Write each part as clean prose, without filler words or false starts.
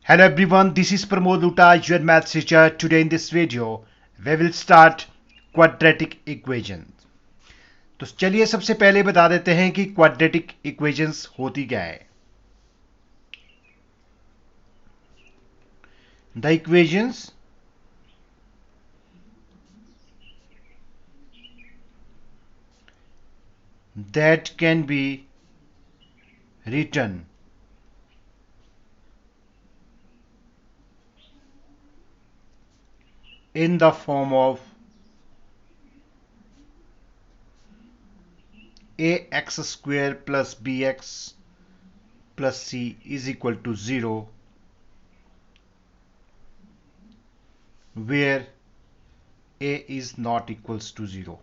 Hello everyone, this is Pramod Luta, your math teacher. Today in this video, we will start quadratic equations. तो चलिए सबसे पहले बता देते हैं कि quadratic equations होती क्या है. The equations that can be written in the form of ax square plus bx plus c is equal to 0, where a is not equals to 0.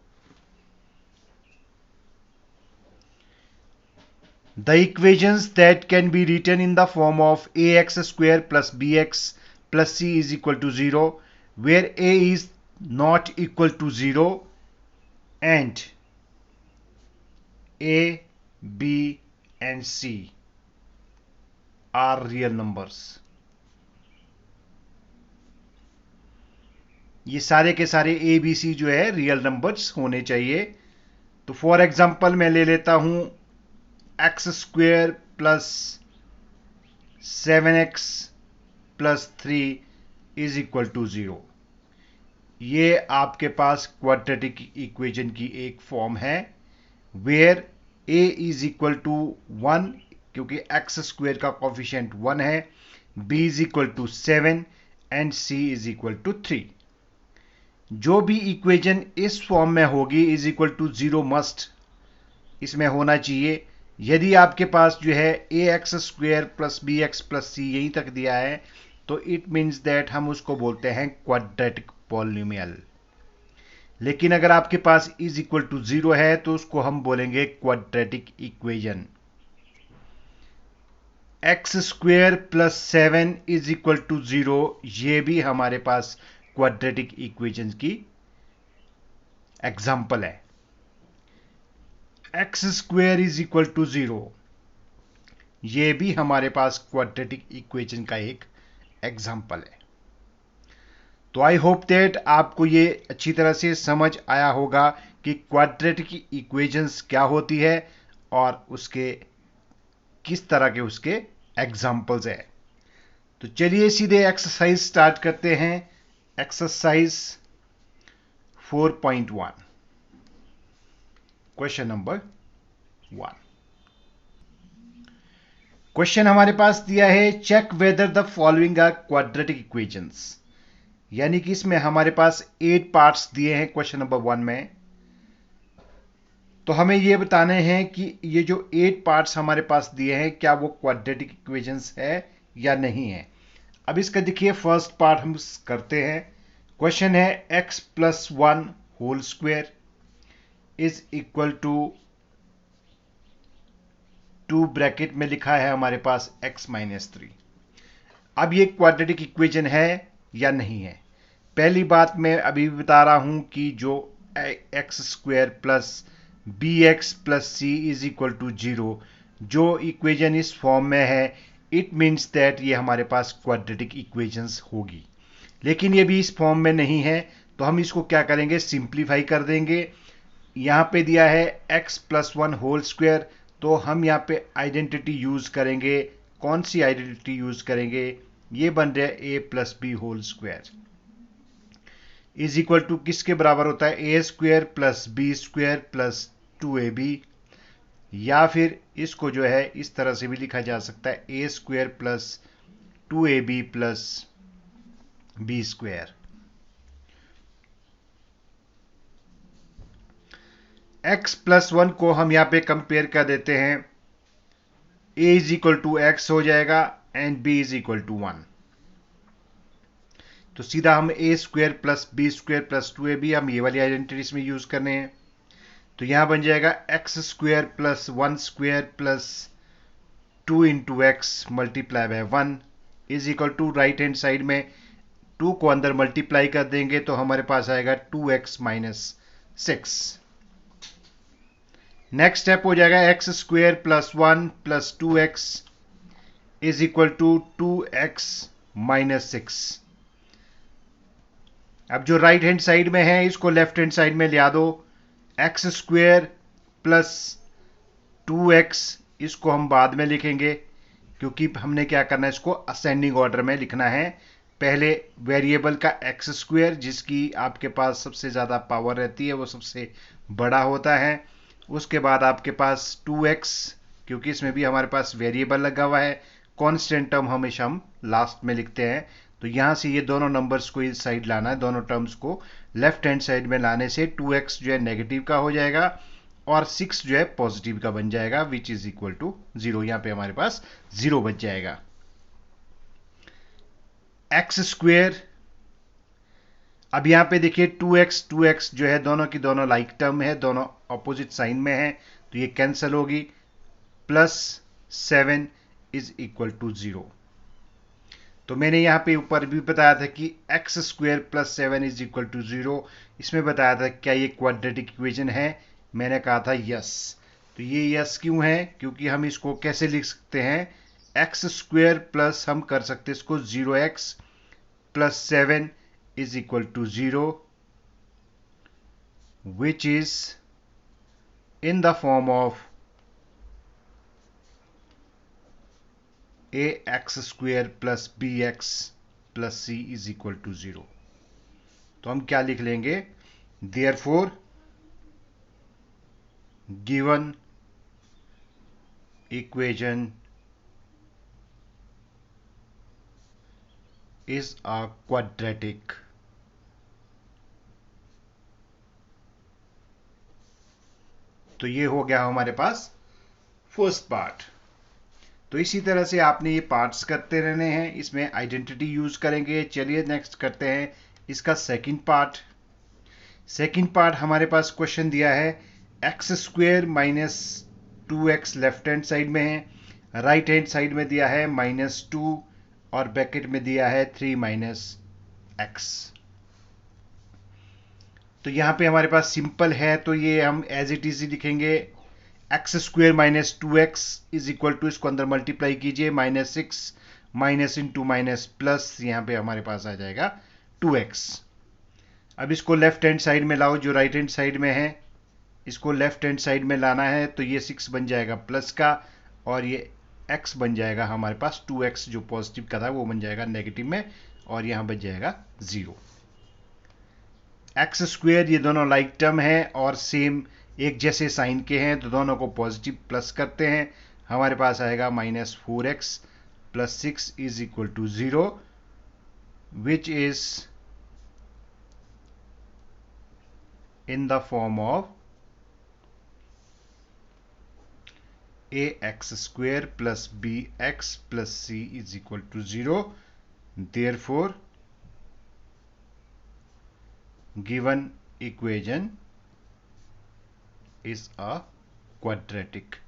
The equations that can be written in the form of ax square plus bx plus c is equal to 0, where a is not equal to 0 and a, b and c are real numbers. ये सारे के सारे A B C जो है real numbers होने चाहिए. तो for example मैं ले लेता हूं x square plus 7x plus 3 is equal to 0. ये आपके पास क्वाड्रेटिक इक्वेशन की एक फॉर्म है where a is equal to 1 क्योंकि एक्स स्क्वेयर का कोफिशिएंट 1 है, b is equal to 7 and c is equal to 3. जो भी इक्वेशन इस फॉर्म में होगी इज इक्वल टू 0 मस्ट इसमें होना चाहिए. यदि आपके पास जो है a x square plus b x plus c यहीं तक दिया है तो इट मीन्स दैट हम उसको बोलते हैं क्वाड्रेटिक पॉलिनोमियल. लेकिन अगर आपके पास इज इक्वल टू 0 है तो उसको हम बोलेंगे quadratic equation. X square plus 7 is equal to 0, ये भी हमारे पास क्वाड्रेटिक इक्वेशन की एग्जाम्पल है. X square is equal to 0, ये भी हमारे पास क्वाड्रेटिक इक्वेशन का एक एग्जाम्पल है. तो आई होप दैट आपको ये अच्छी तरह से समझ आया होगा कि क्वाड्रेटिक इक्वेशंस क्या होती है और उसके किस तरह के उसके एग्जाम्पल्स है. तो चलिए सीधे एक्सरसाइज स्टार्ट करते हैं. Exercise 4.1 question number 1. क्वेश्चन हमारे पास दिया है check whether the following are quadratic equations. यानी कि इसमें हमारे पास 8 पार्ट्स दिए हैं क्वेश्चन नंबर 1 में. तो हमें यह बताने हैं कि ये जो 8 पार्ट्स हमारे पास दिए हैं क्या वो क्वाड्रेटिक इक्वेशंस है या नहीं है. अब इसका देखिए फर्स्ट पार्ट हम करते हैं. क्वेश्चन है x plus 1 whole square is equal to 2 bracket में लिखा है हमारे पास x माइनस 3. अब ये क्वाड्रेटिक इक्वेशन है या नहीं है. पहली बात मैं अभी बता रहा हूं कि जो x square plus b x plus c is equal to 0 जो इक्वेशन इस फॉर्म में है इट मीन्स दैट ये हमारे पास क्वाड्रेटिक इक्वेशंस होगी. लेकिन ये भी इस फॉर्म में नहीं है तो हम इसको क्या करेंगे, सिंप्लीफाई कर देंगे. यहां पे दिया है x प्लस 1 होल स्क्वेयर, तो हम यहां पे आइडेंटिटी यूज करेंगे. कौन सी आइडेंटिटी यूज करेंगे, ये बन रहा है a plus b whole square is equal to किसके बराबर होता है, a square plus b square plus 2ab. या फिर इसको जो है इस तरह से भी लिखा जा सकता है a square plus 2ab plus b square. x plus 1 को हम यहां पे कंपेयर कर देते हैं. a is equal to x हो जाएगा and b is equal to 1. तो सीधा हम a square plus b square plus 2ab हम ये वाली आइडेंटिटीज में यूज करने हैं. तो यहां बन जाएगा x square plus 1 square plus 2 into x multiply by 1 is equal to right hand side में 2 को अंदर मल्टीप्लाई कर देंगे तो हमारे पास आएगा 2x माइनस 6. नेक्स्ट स्टेप हो जाएगा x square plus 1 plus 2x is equal to 2x minus 6। अब जो राइट हैंड साइड में है इसको लेफ्ट हैंड साइड में ले आ दो। एक्स स्क्वेयर प्लस 2x, इसको हम बाद में लिखेंगे क्योंकि हमने क्या करना है, इसको असेंडिंग ऑर्डर में लिखना है। पहले वेरिएबल का एक्स स्क्वेयर, जिसकी आपके पास सबसे ज़्यादा पावर रहती है, वो सबसे बड़ा होता है। उसके बाद आपके पास 2x, क्योंकि इसमें भी हमारे पास वेरिएबल लगा हुआ है। कांस्टेंट टर्म हमेशा हम लास्ट में लिखते हैं, तो यहाँ से ये दोनों नंबर्स को इस साइड लाना है, दोनों टर्म्स को लेफ्ट हैंड साइड में लाने से 2x जो है नेगेटिव का हो जाएगा और 6 जो है पॉजिटिव का बन जाएगा, विच इज इक्वल टू 0। यहाँ पे हमारे पास 0 बच जाएगा। एक्स स्क्वेयर, अब यहाँ पे देखिए 2x जो है दोनों की दोनों लाइक टर्म है, दोनों ऑपोजिट साइन में है, तो ये कैंसिल होगी। Plus 7 is equal to 0। तो मैंने यहाँ पे ऊपर भी बताया था कि x square plus 7 is equal to 0। इसमें बताया था क्या ये क्वाड्रेटिक इक्वेशन है, मैंने कहा था यस। तो ये यस क्यों है, क्योंकि हम इसको कैसे लिख सकते हैं, एक्स स्क्वेयर प्लस हम कर सकते हैं इसको 0x plus 7 is equal to 0, which is in the form of ax square plus bx plus c is equal to 0। तो हम क्या लिख लेंगे, therefore given equation is a quadratic। तो ये हो गया हमारे पास फर्स्ट पार्ट। तो इसी तरह से आपने ये पार्ट्स करते रहने हैं, इसमें आइडेंटिटी यूज करेंगे। चलिए नेक्स्ट करते हैं इसका सेकंड पार्ट। सेकंड पार्ट हमारे पास क्वेश्चन दिया है x square minus 2x left hand side में है, राइट हैंड साइड में दिया है -2 और ब्रैकेट में दिया है 3 माइनस एक्स। तो यहाँ पे हमारे पास सिंपल है, तो ये हम एज इट इज लिखेंगे। X square minus 2x is equal to, इसको अंदर मल्टीप्लाई कीजिए, -6 माइनस इंटू माइनस प्लस, यहाँ पे हमारे पास आ जाएगा 2x। अब इसको लेफ्ट हैंड साइड में लाओ, जो राइट हैंड साइड में है इसको लेफ्ट हैंड साइड में लाना है, तो ये 6 बन जाएगा प्लस का और ये x बन जाएगा हमारे पास 2x, जो पॉजिटिव का था वो बन जाएगा नेगेटिव में और यहाँ बन जाएगा 0। एक्स स्क्वेयर, ये दोनों लाइक टर्म है और सेम एक जैसे साइन के हैं, तो दोनों को पॉजिटिव प्लस करते हैं, हमारे पास आएगा -4x plus 6 is equal to 0, which is in the form of ax square plus bx plus c is equal to 0। Therefore given equation is a quadratic।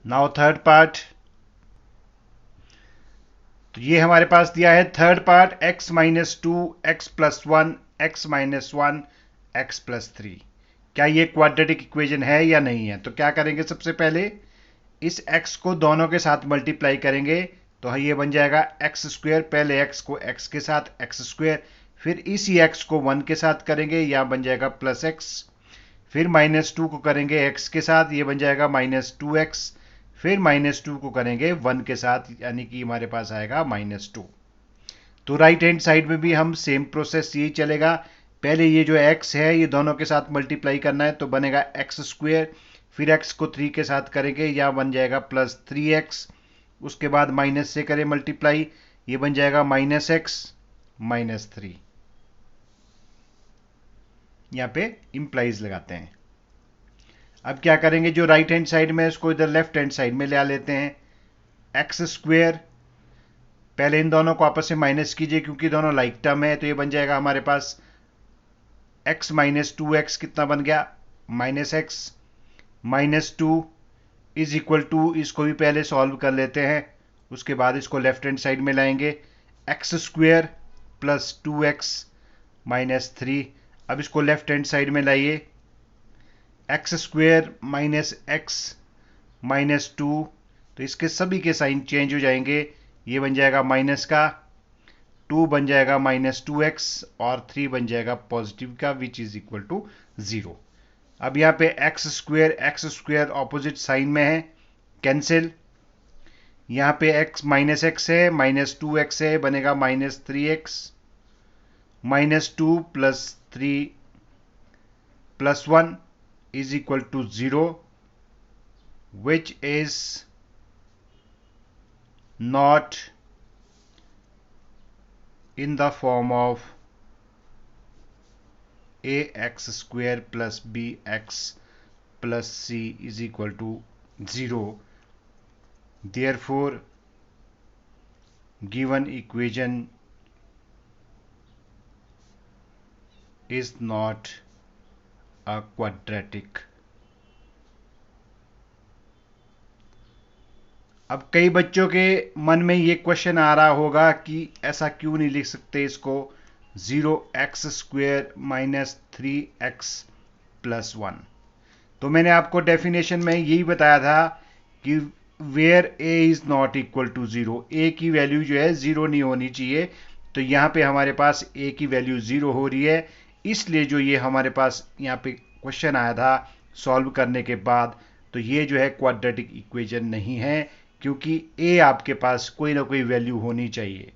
Now third part, तो ये हमारे पास दिया है third part x minus 2 x plus 1 x minus 1 x plus 3। क्या ये quadratic equation है या नहीं है? तो क्या करेंगे, सबसे पहले इस x को दोनों के साथ मल्टीप्लाई करेंगे, तो ये बन जाएगा एक्स स्क्वेयर। पहले x को x के साथ एक्स स्क्वेयर, फिर इसी x को 1 के साथ करेंगे, यहाँ बन जाएगा प्लस x, फिर -2 को करेंगे x के साथ, ये बन जाएगा -2x, फिर -2 को करेंगे 1 के साथ, यानी कि हमारे पास आएगा -2। तो राइट हैंड साइड में भी हम सेम प्रोसेस यही चलेगा। पहले ये जो x है ये दोनों के साथ मल्टीप्लाई करना है, तो बनेगा एक्स स्क्वेयर, फिर x को 3 के साथ करेंगे, यहाँ बन जाएगा प्लस 3x, उसके बाद माइनस से करें मल्टीप्लाई, ये बन जाएगा -x माइनस 3। यहाँ पे इंप्लाइज लगाते हैं। अब क्या करेंगे, जो राइट हैंड साइड में है उसको इधर लेफ्ट हैंड साइड में ले आ लेते हैं। एक्स स्क्वेयर, पहले इन दोनों को आपस में माइनस कीजिए क्योंकि दोनों लाइक टर्म है, तो ये बन जाएगा हमारे पास x माइनस 2x कितना बन गया, -x minus 2 is equal to, इसको भी पहले सॉल्व कर लेते हैं, उसके बाद इसको लेफ्ट हैंड साइड में लाएंगे। X square plus 2x minus 3, अब इसको लेफ्ट हैंड साइड में लाइए, x square minus x minus 2, तो इसके सभी के साइन चेंज हो जाएंगे। ये बन जाएगा माइनस का, 2 बन जाएगा -2x और 3 बन जाएगा पॉजिटिव का, विच इज इक्वल टू 0। अब यहाँ पे एक्स स्क्वेयर ऑपोजिट साइन में है, कैंसिल। यहाँ पे x है, -2x है, बनेगा -3x, -2 plus 3 plus 1 is equal to 0, which is not in the form of ax square plus bx plus c is equal to 0. Therefore, given equation is not a quadratic. अब कई बच्चों के मन में ये क्वेश्चन आ रहा होगा कि ऐसा क्यों नहीं लिख सकते इसको 0x square minus 3x plus 1। तो मैंने आपको डेफिनेशन में यही बताया था कि where a is not equal to 0, a की वैल्यू जो है 0 नहीं होनी चाहिए। तो यहाँ पे हमारे पास a की वैल्यू 0 हो रही है, इसलिए जो ये हमारे पास यहाँ पे क्वेश्चन आया था सॉल्व करने के बाद, तो ये जो है क्वाड्रेटिक इक्वेशन नहीं है, क्योंकि a आपके पास कोई ना कोई वैल्यू होनी चाहिए।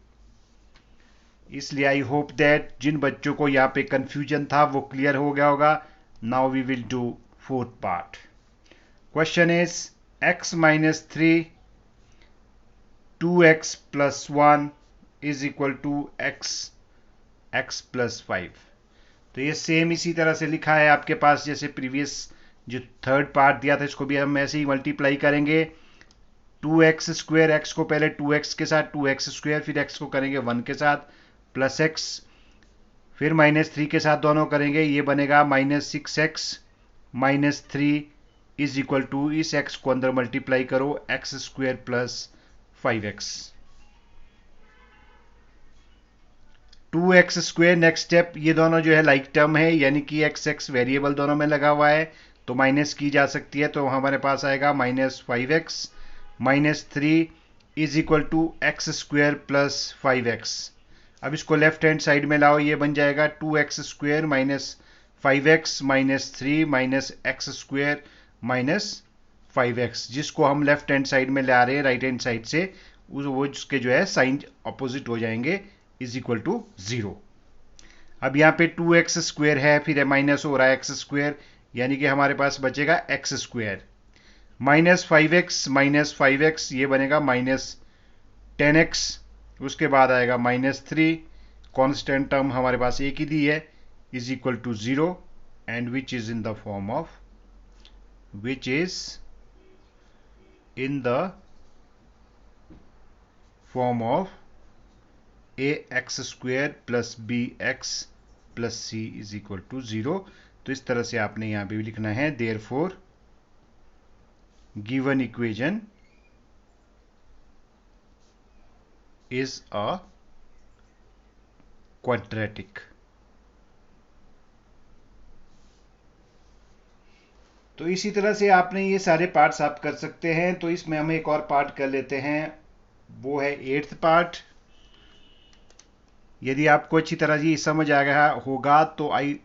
इसलिए आई होप दैट जिन बच्चों को यहाँ पे कंफ्यूजन था वो क्लियर हो गया होगा। Now we will do fourth part. Question is x minus 3 2x plus 1 is equal to x plus 5। तो ये सेम इसी तरह से लिखा है आपके पास जैसे प्रीवियस जो थर्ड पार्ट दिया था, इसको भी हम ऐसे ही मल्टीप्लाई करेंगे। 2x स्क्वेयर, x को पहले 2x के साथ 2x स्क्वेयर, फिर x को करेंगे 1 के साथ प्लस x, फिर -3 के साथ दोनों करेंगे, ये बनेगा -6x minus 3 is equal to, इस x को अंदर मल्टीप्लाई करो x square plus 5x। 2x square next step, ये दोनों जो है लाइक टर्म है, यानी कि x वेरिएबल दोनों में लगा हुआ है, तो माइनस की जा सकती है, तो हमारे पास आएगा -5x minus 3 is equal to x square plus 5x। अब इसको लेफ्ट हैंड साइड में लाओ, ये बन जाएगा 2x square minus 5x minus 3 minus x square minus 5x, जिसको हम लेफ्ट हैंड साइड में ला रहे हैं राइट हैंड साइड से, वो जिसके जो है साइन अपोजिट हो जाएंगे, इज इक्वल टू 0। अब यहाँ पे 2x स्क्वेयर है, फिर माइनस हो रहा है x स्क्वेयर, यानी कि हमारे पास बचेगा x स्क्वेयर माइनस 5x ये बनेगा -10x, उसके बाद आएगा -3, कांस्टेंट टर्म हमारे पास एक ही दी है, is equal to 0, and which is in the form of ax square plus bx plus c is equal to 0। तो इस तरह से आपने यहां पे भी लिखना है, therefore given equation is a quadratic। तो इसी तरह से आपने ये सारे पार्ट्स आप कर सकते हैं। तो इसमें हम एक और पार्ट कर लेते हैं, वो है 8th पार्ट। यदि आपको अच्छी तरह ये समझ आ गया होगा तो आई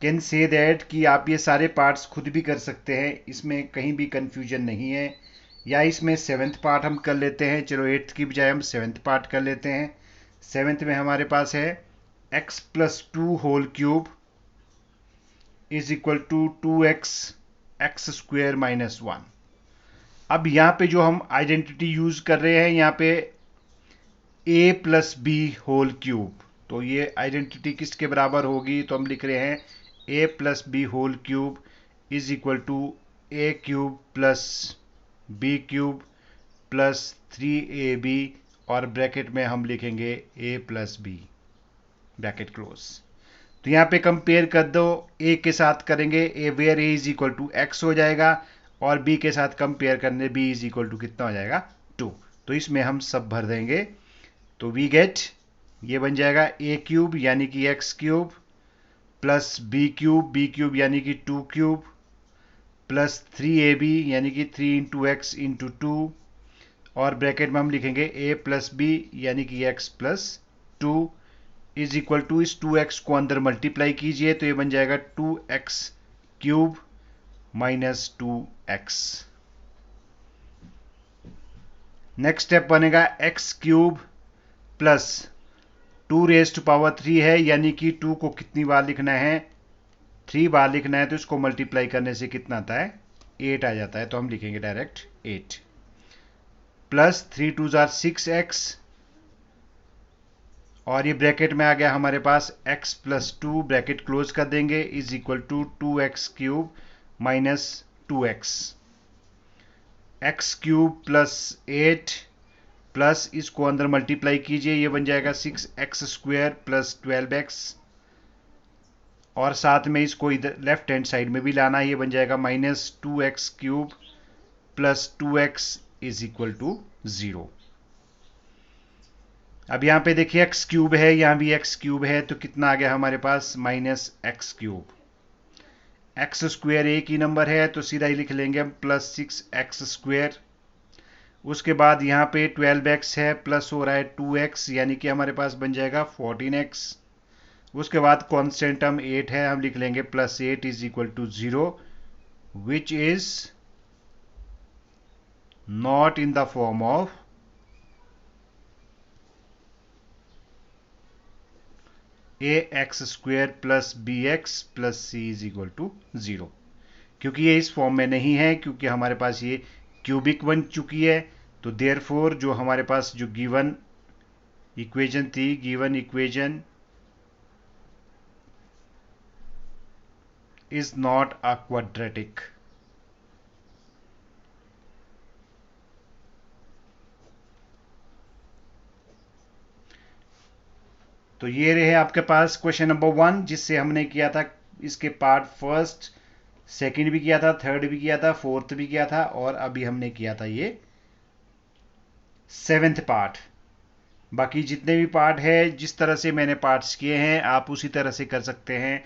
कैन से दैट कि आप ये सारे पार्ट्स खुद भी कर सकते हैं, इसमें कहीं भी कंफ्यूजन नहीं है। या इसमें 7th पार्ट हम कर लेते हैं, चलो 8th की बजाय हम 7th पार्ट कर लेते हैं। 7th में हमारे पास है x plus 2 whole cube is equal to 2x x square minus 1। अब यहाँ पे जो हम आइडेंटिटी यूज कर रहे हैं, यहाँ पे a plus b whole cube, तो ये आइडेंटिटी किसके बराबर होगी, तो हम लिख रहे हैं a plus b whole cube is equal to a cube plus b cube plus 3ab, और ब्रैकेट में हम लिखेंगे a plus b, bracket close. तो यहाँ पे कंपेयर कर दो, a के साथ करेंगे a where a is equal to x हो जाएगा, और b के साथ कंपेयर करने b इज इक्वल टू कितना हो जाएगा 2। तो इसमें हम सब भर देंगे, तो वी गेट, ये बन जाएगा a क्यूब यानी कि x cube plus b cube यानी कि 2 क्यूब प्लस 3ab यानी कि 3 इंटू एक्स इंटू 2 और ब्रैकेट में हम लिखेंगे a प्लस बी यानी कि x plus 2 is equal to इस 2x को अंदर मल्टीप्लाई कीजिए तो ये बन जाएगा 2x cube minus 2x। Next step बनेगा x cube plus 2 raise to power 3 है यानी कि 2 को कितनी बार लिखना है, 3 बार लिखना है, तो इसको मल्टीप्लाई करने से कितना आता है, 8 आ जाता है, तो हम लिखेंगे डायरेक्ट 8 प्लस 3 2 जार 6x और ये ब्रैकेट में आ गया हमारे पास x प्लस 2 ब्रैकेट क्लोज कर देंगे is equal to 2x cube minus 2x। x cube plus 8 plus इसको अंदर मल्टीप्लाई कीजिए ये बन जाएगा 6x स्क्वायर प्लस 12x और साथ में इसको इधर लेफ्ट हैंड साइड में भी लाना है, ये बन जाएगा minus 2x cube plus 2x is equal to 0। अब यहाँ पे देखिए x क्यूब है, यहाँ भी x क्यूब है, तो कितना आ गया हमारे पास minus x cube. x square एक ही नंबर है तो सीधा ही लिख लेंगे हम प्लस 6x स्क्वायर। उसके बाद यहाँ पे 12x है प्लस हो रहा है 2x यानी कि हमारे पास बन जाएगा 14x। उसके बाद कांस्टेंट टर्म 8 है, हम लिख लेंगे plus 8 is equal to 0 which is not in the form of ax square plus bx plus c is equal to 0, क्योंकि ये इस फॉर्म में नहीं है क्योंकि हमारे पास ये क्यूबिक बन चुकी है। तो देयरफॉर जो हमारे पास जो गिवन इक्वेशन थी, given equation is not a quadratic। तो ये रहे आपके पास क्वेश्चन नंबर 1 जिससे हमने किया था इसके पार्ट फर्स्ट, सेकंड भी किया था, थर्ड भी किया था, फोर्थ भी किया था और अभी हमने किया था ये 7th पार्ट। बाकी जितने भी पार्ट है जिस तरह से मैंने पार्ट्स किए हैं आप उसी तरह से कर सकते हैं,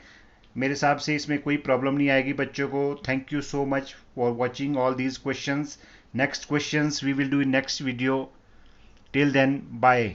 मेरे हिसाब से इसमें कोई प्रॉब्लम नहीं आएगी बच्चों को। Thank you so much for watching all these questions. Next questions we will do in next video. Till then bye.